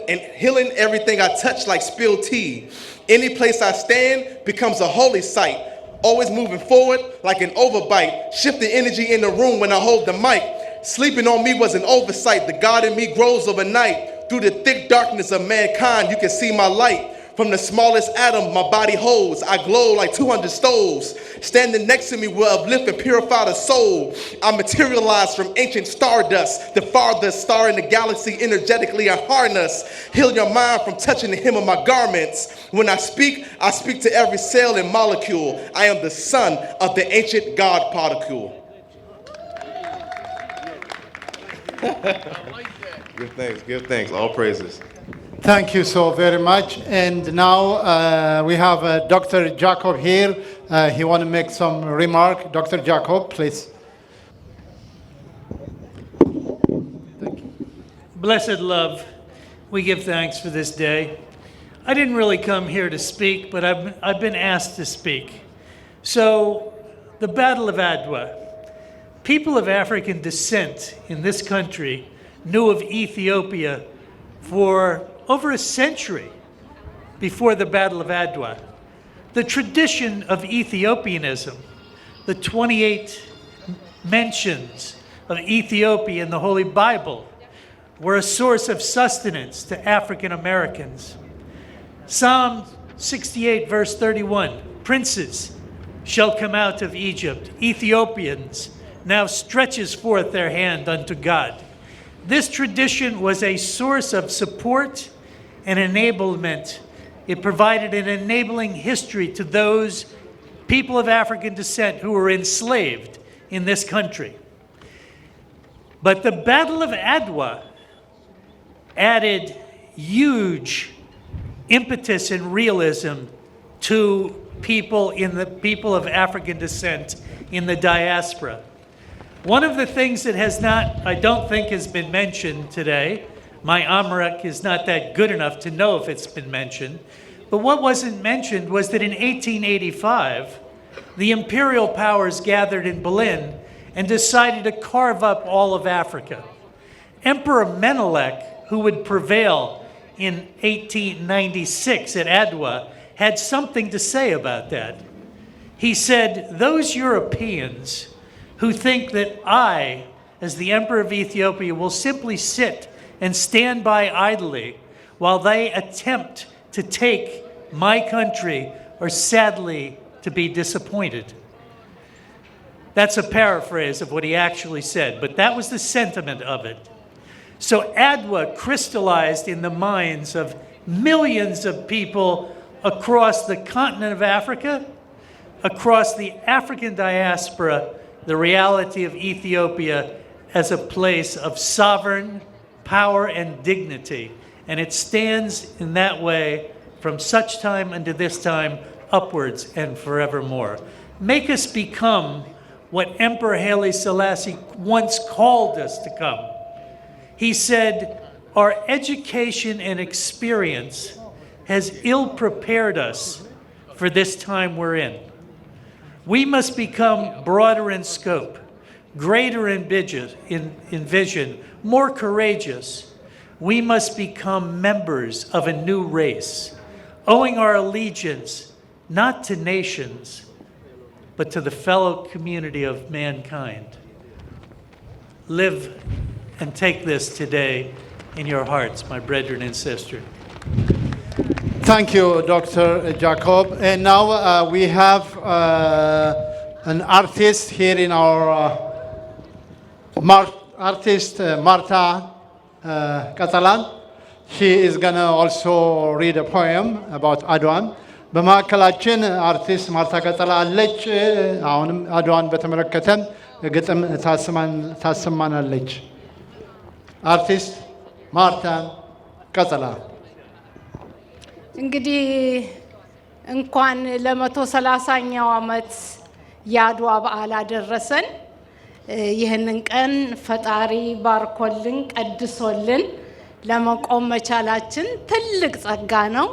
everything I touch like spilled tea. Any place I stand becomes a holy site, always moving forward like an overbite, shifting energy in the room when I hold the mic. Sleeping on me was an oversight. The God in me grows overnight. Through the thick darkness of mankind, you can see my light. From the smallest atom my body holds, I glow like 200 stoves. Standing next to me will uplift and purify the soul. I materialize from ancient stardust, the farthest star in the galaxy energetically I harness. Heal your mind from touching the hem of my garments. When I speak to every cell and molecule. I am the son of the ancient God particle. Give thanks, all praises. Thank you so very much. And now we have Dr. Jacob here. He want to make some remark. Dr. Jacob, please. Thank you. Blessed love, we give thanks for this day. I didn't really come here to speak, but I've been asked to speak. So, the Battle of Adwa. People of African descent in this country knew of Ethiopia for over a century before the Battle of Adwa. The tradition of Ethiopianism, the 28 mentions of Ethiopia in the Holy Bible, were a source of sustenance to African Americans. Psalm 68, verse 31, princes shall come out of Egypt, Ethiopians now stretches forth their hand unto God. This tradition was a source of support and enablement. It provided an enabling history to those people of African descent who were enslaved in this country. But the Battle of Adwa added huge impetus and realism to people of African descent in the diaspora. One of the things that I don't think has been mentioned today, my Amharic is not that good enough to know if it's been mentioned, but what wasn't mentioned was that in 1885, the imperial powers gathered in Berlin and decided to carve up all of Africa. Emperor Menelik, who would prevail in 1896 at Adwa, had something to say about that. He said, those Europeans who think that I, as the Emperor of Ethiopia, will simply sit and stand by idly while they attempt to take my country are sadly to be disappointed. That's a paraphrase of what he actually said, but that was the sentiment of it. So Adwa crystallized in the minds of millions of people across the continent of Africa, across the African diaspora, the reality of Ethiopia as a place of sovereign power and dignity. And it stands in that way from such time unto this time, upwards and forevermore. Make us become what Emperor Haile Selassie once called us to come. He said, our education and experience has ill-prepared us for this time we're in. We must become broader in scope, greater in vision, more courageous. We must become members of a new race, owing our allegiance not to nations, but to the fellow community of mankind. Live and take this today in your hearts, my brethren and sisters. Thank you, Dr. Jacob. And now we have an artist here in our artist, Marta Catalan. She is going to also read a poem about Adwan. በማዕከላችን አርቲስት ማርታ ቀጠላ አለች። አሁንም አድዋን በተመለከተ ግጥም ታሰማናለች። አርቲስት ማርታ ቀጠላ። እንግዲህ እንኳን ለ130ኛው ዓመት የአድዋ በዓል አደረሰን። ይህንን ቀን ፈጣሪ ባርኮልን ቀድሶልን ለመቆም መቻላችን ትልቅ ጸጋ ነው።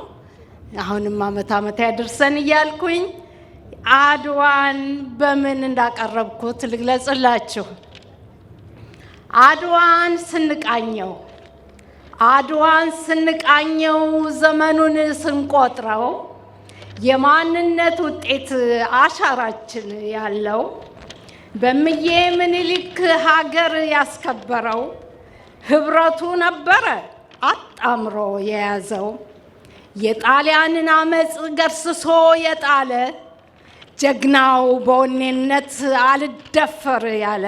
አሁንም ዓመት ያድርሰን እያልኩኝ አድዋን በምን እንዳቀረብኩት ልግለጽላችሁ። አድዋን ስንቃኘው ዘመኑን ስንቆጥረው የማንነት ውጤት አሻራችን ያለው በእምዬ ምኒልክ ሀገር ያስከበረው ህብረቱ ነበረ አጣምሮ የያዘው የጣሊያንን አመጽ ገርስሶ የጣለ ጀግናው በወኔነት አልደፈር ያለ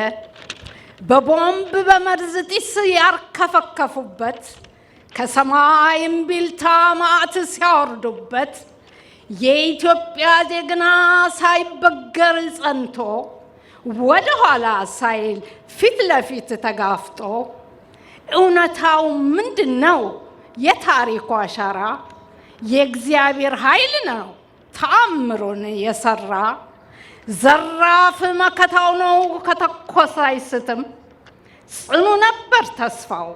በቦምብ በመርዝ ጢስ ያርከፈከፉበት ከሰማይ እምቢልታ ማዕት ሲያወርዱበት የኢትዮጵያ ጀግና ሳይበገር ጸንቶ ወደ ኋላ ሳይል ፊት ለፊት ተጋፍጦ እውነታው ምንድነው የታሪኩ አሻራ የእግዚአብሔር ኃይል ነው ተአምሩን የሰራ ዘራፍ መከታው ነው ከተኮሰ አይስትም ጽኑ ነበር ተስፋው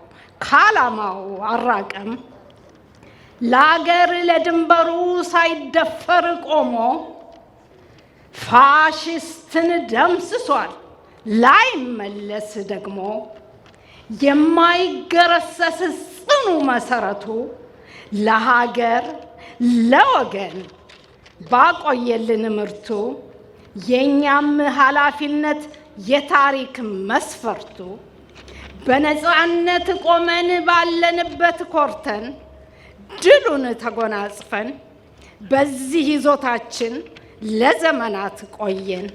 ካላማው አራቀም ለአገር ለድንበሩ ሳይደፈር ቆሞ ፋሽስትን ደምስሷል ላይመለስ ደግሞ የማይገረሰስ ጽኑ መሰረቱ ለሀገር ለወገን ባቆየልን ምርቱ የኛም ኃላፊነት የታሪክ መስፈርቱ በነጻነት ቆመን ባለንበት ኮርተን ድሉን ተጎናጽፈን በዚህ ይዞታችን ለዘመናት ቆየን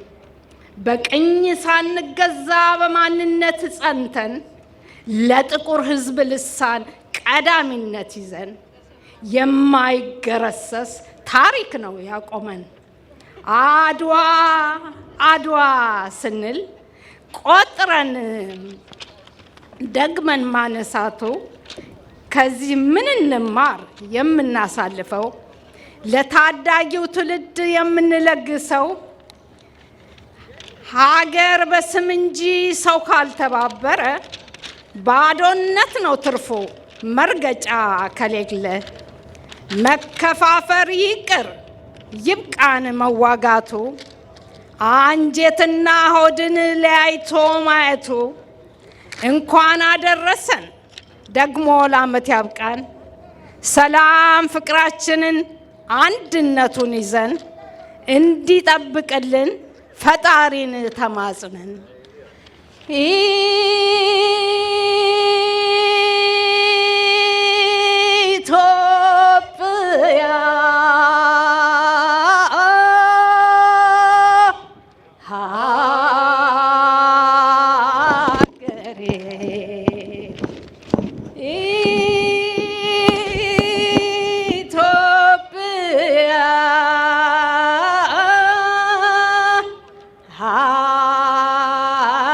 በቅኝ ሳንገዛ በማንነት ጸንተን ለጥቁር ህዝብ ልሳን ቀዳሚነት ይዘን የማይገረሰስ ታሪክ ነው ያቆመን አድዋ አድዋ ስንል ቆጥረን ደግመን ማነሳቱ ከዚህ ምን እንማር የምናሳልፈው ለታዳጊው ትውልድ የምንለግሰው ሀገር በስም እንጂ ሰው ካልተባበረ ባዶነት ነው ትርፉ መርገጫ ከሌለ መከፋፈር ይቅር ይብቃን መዋጋቱ አንጀትና ሆድን ለያይቶ ማየቱ እንኳን አደረሰን ደግሞ ለዓመት ያብቃን ሰላም ፍቅራችንን አንድነቱን ይዘን እንዲጠብቅልን ፈጣሪን ተማጽነን ኢትዮጵያ ሀገሬ ኢትዮጵያ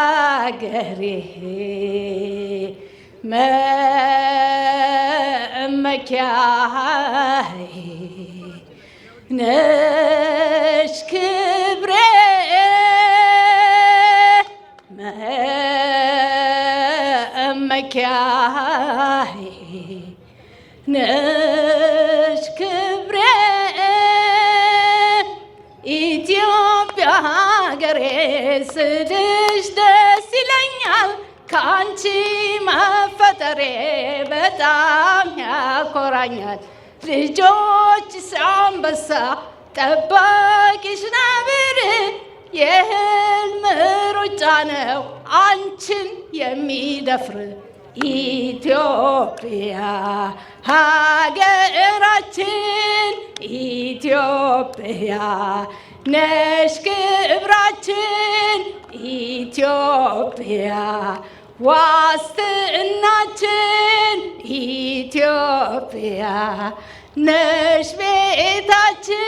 ሀገሬ መመኪያዬ ነሽ ክብሬ መመኪያዬ ነሽ ክብሬ ኢትዮጵያ ሀገሬ ስልሽ ደስ ይለኛል ከአንቺ መፈጠሬ በጣም ያኮራኛል ልጆች አንበሳ ጠባቂሽ ነብር የህልም ሩጫ ነው አንቺን የሚደፍር ኢትዮጵያ ሀገራችን ኢትዮጵያ ነሽ ክብራችን ኢትዮጵያ ዋስትናችን ኢትዮጵያ ነሽ ቤታችን።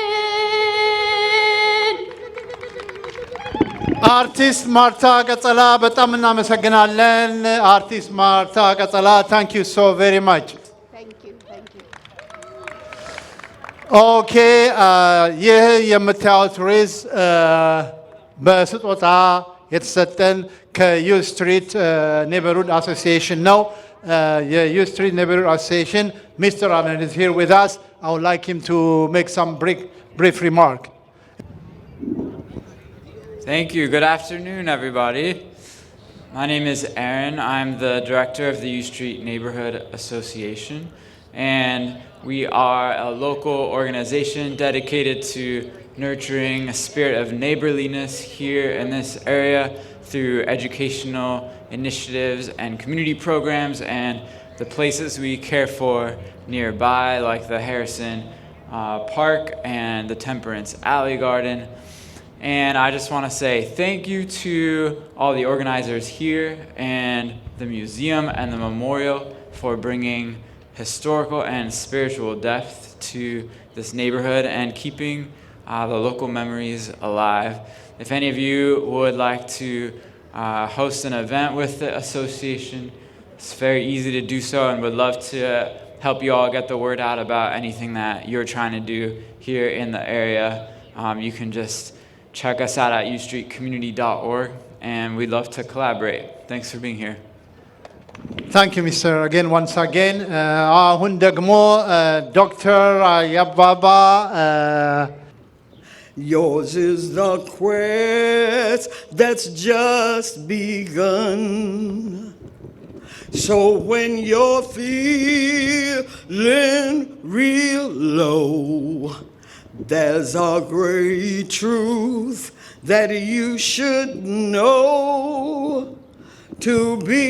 አርቲስት ማርታ ቀጸላ በጣም እናመሰግናለን። አርቲስት ማርታ ቀጸላ ታንክ ዩ ሶ ቬሪ ማች። ኦኬ ይህ የምታዩት ሬዝ በስጦታ የተሰጠን ከዩ ስትሪት ኔበርሁድ አሶሲዬሽን ነው። የዩ ስትሪት ኔበርሁድ አሶሲዬሽን ሚስተር አለን is here with us. I would like him to make some brief remark. Thank you. Good afternoon, everybody. My name is Aaron. I'm the director of the U Street Neighborhood Association, and we are a local organization dedicated to nurturing a spirit of neighborliness here in this area through educational initiatives and community programs and the places we care for nearby, like the Harrison Park and the Temperance Alley Garden. And I just want to say thank you to all the organizers here and the museum and the memorial for bringing historical and spiritual depth to this neighborhood and keeping the local memories alive. If any of you would like to host an event with the association, it's very easy to do so, and would love to help you all get the word out about anything that you're trying to do here in the area. You can just check us out at ustreetcommunity.org, and we'd love to collaborate. Thanks for being here. Thank you, Mr. Again, once again. አሁን ደግሞ ዶክተር ያባባ Yours is the quest that's just begun. So when you're feeling real low, there's a great truth that you should know. To be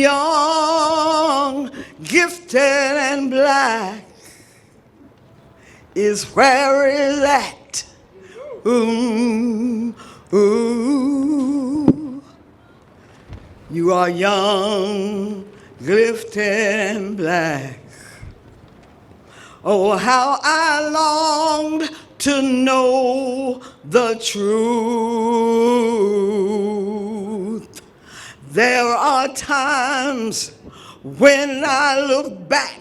young, gifted and black is where it's at. Ooh, ooh. You are young, gifted and black. Oh, how I longed to know the truth. There are times when I look back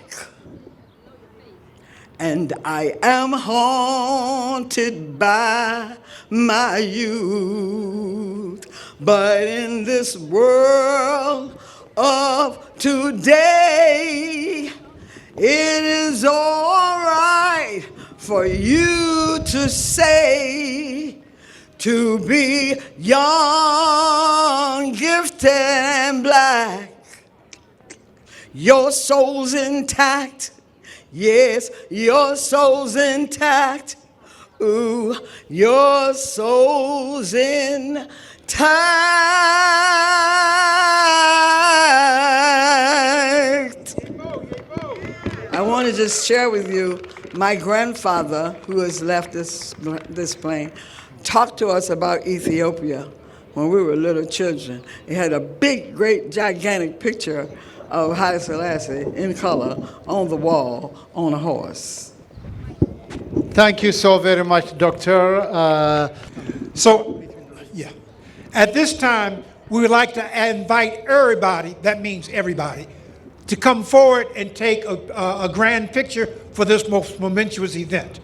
and I am haunted by my youth. But in this world of today, it is all right for you to say, to be young, gifted, and black. Your soul's intact. Yes, your soul's intact. Ooh, your soul's in tight. I want to just share with you, my grandfather, who has left this plane, talked to us about Ethiopia when we were little children. He had a big, great, gigantic picture of Haile Selassie in color on the wall on a horse. Thank you so very much, Doctor. At this time, we would like to invite everybody, that means everybody, to come forward and take a grand picture for this most momentous event.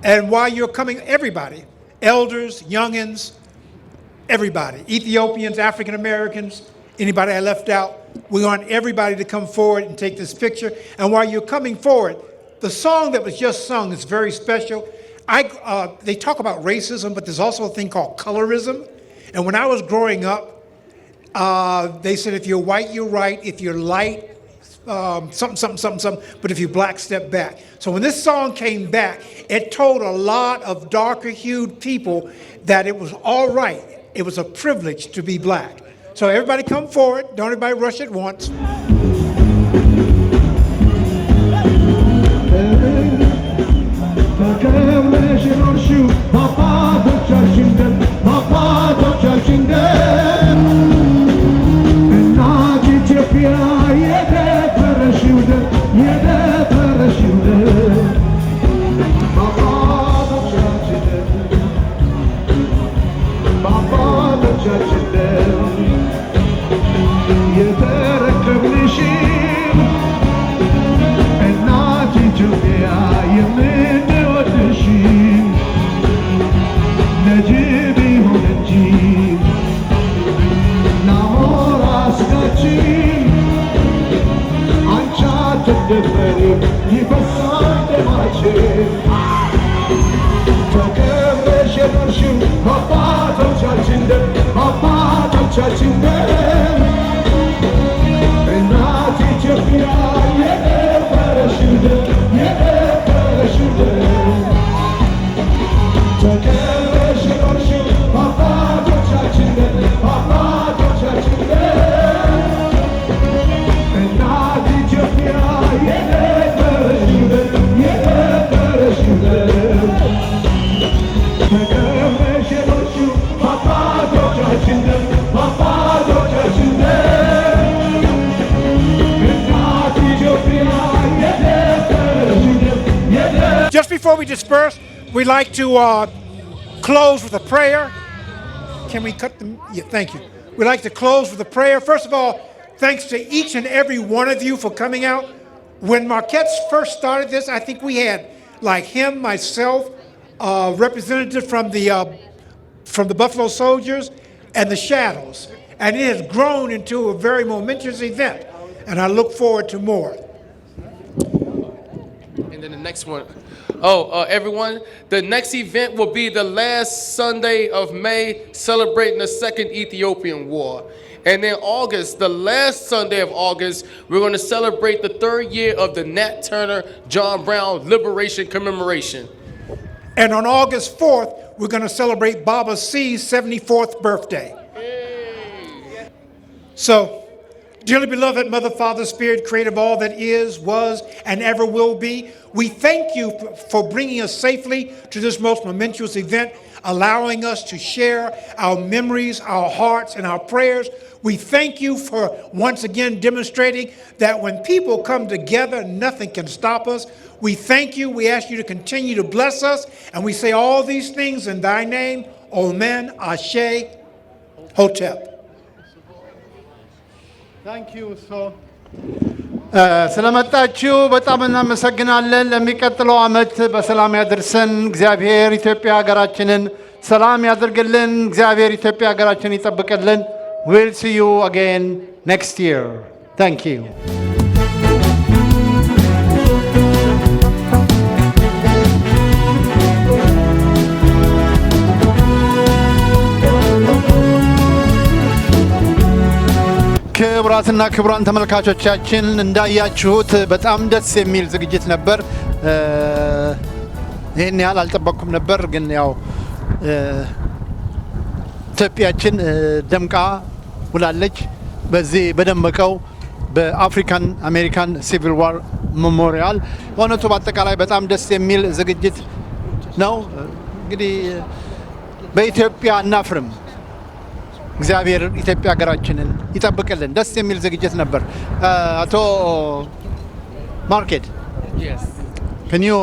And while you're coming, everybody, elders, youngins, everybody, Ethiopians, African Americans, anybody I left out, we want everybody to come forward and take this picture. And while you're coming forward, the song that was just sung is very special. They talk about racism, but there's also a thing called colorism. And when I was growing up, they said if you're white, you're right. If you're light, something. But if you're black, step back. So when this song came back, it told a lot of darker-hued people that it was all right. It was a privilege to be black. So everybody come forward. Don't everybody rush at once. Just before we disperse, we'd like to close with a prayer. Can we cut them? Yeah, thank you. We'd like to close with a prayer. First of all, thanks to each and every one of you for coming out. When Marquette first started this, I think we had like him, myself, representative from the Buffalo Soldiers and the Shadows. And it has grown into a very momentous event. And I look forward to more. And then the next one. Everyone, the next event will be the last Sunday of May, celebrating the Second Ethiopian War. And then August, the last Sunday of August, we're going to celebrate the 3rd year of the Nat Turner John Brown Liberation Commemoration. And on August 4th, we're going to celebrate Baba C's 74th birthday. Hey. So, dearly beloved Mother, Father, Spirit, creator of all that is, was, and ever will be, we thank you for bringing us safely to this most momentous event, allowing us to share our memories, our hearts, and our prayers. We thank you for once again demonstrating that when people come together, nothing can stop us. We thank you. We ask you to continue to bless us. And we say all these things in thy name. Amen, Ashe, Hotep. Thank you so ስለመጣችሁ በጣም እናመሰግናለን። ለሚቀጥለው ዓመት በሰላም ያድርሰን። እግዚአብሔር ኢትዮጵያ ሀገራችንን ሰላም ያድርግልን። እግዚአብሔር ኢትዮጵያ ሀገራችንን ይጠብቅልን። We'll see you again next year. Thank you. ክቡራትና ክቡራን ተመልካቾቻችን እንዳያችሁት በጣም ደስ የሚል ዝግጅት ነበር። ይህን ያህል አልጠበቅኩም ነበር። ግን ያው ኢትዮጵያችን ደምቃ ውላለች በዚህ በደመቀው በአፍሪካን አሜሪካን ሲቪል ዋር ሜሞሪያል። በእውነቱ በአጠቃላይ በጣም ደስ የሚል ዝግጅት ነው። እንግዲህ በኢትዮጵያ እናፍርም። እግዚአብሔር ኢትዮጵያ ሀገራችንን ይጠብቅልን። ደስ የሚል ዝግጅት ነበር። አቶ ማርኬት can you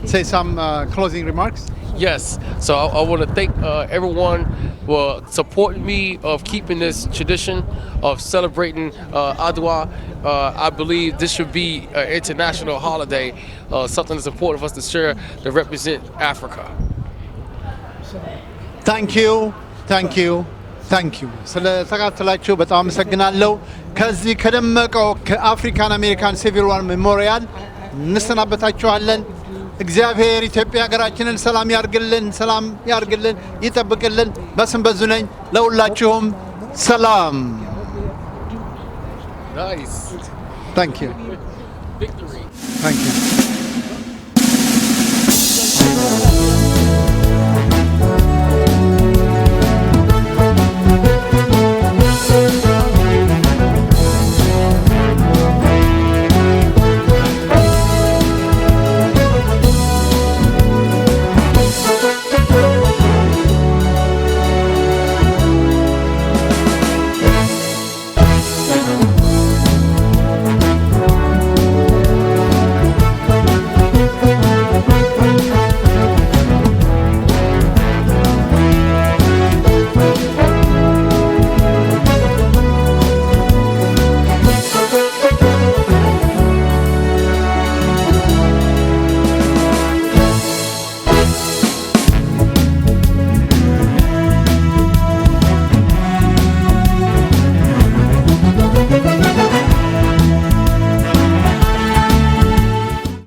say some closing remarks? Yes, so I want to thank everyone for supporting me of keeping this tradition of celebrating Adwa. I believe this should be an international holiday, something that's important for us to share to represent Africa. Thank you, thank you, thank you. ስለተከታተላችሁ በጣም አመሰግናለሁ። ከዚህ ከደመቀው ከአፍሪካን አሜሪካን ሲቪል ዋር ሜሞሪያል እንሰናበታችኋለን። እግዚአብሔር ኢትዮጵያ ሀገራችንን ሰላም ያርግልን፣ ሰላም ያርግልን፣ ይጠብቅልን። በስም በዙ ነኝ። ለሁላችሁም ሰላም። Nice. Thank you. Victory. Thank you.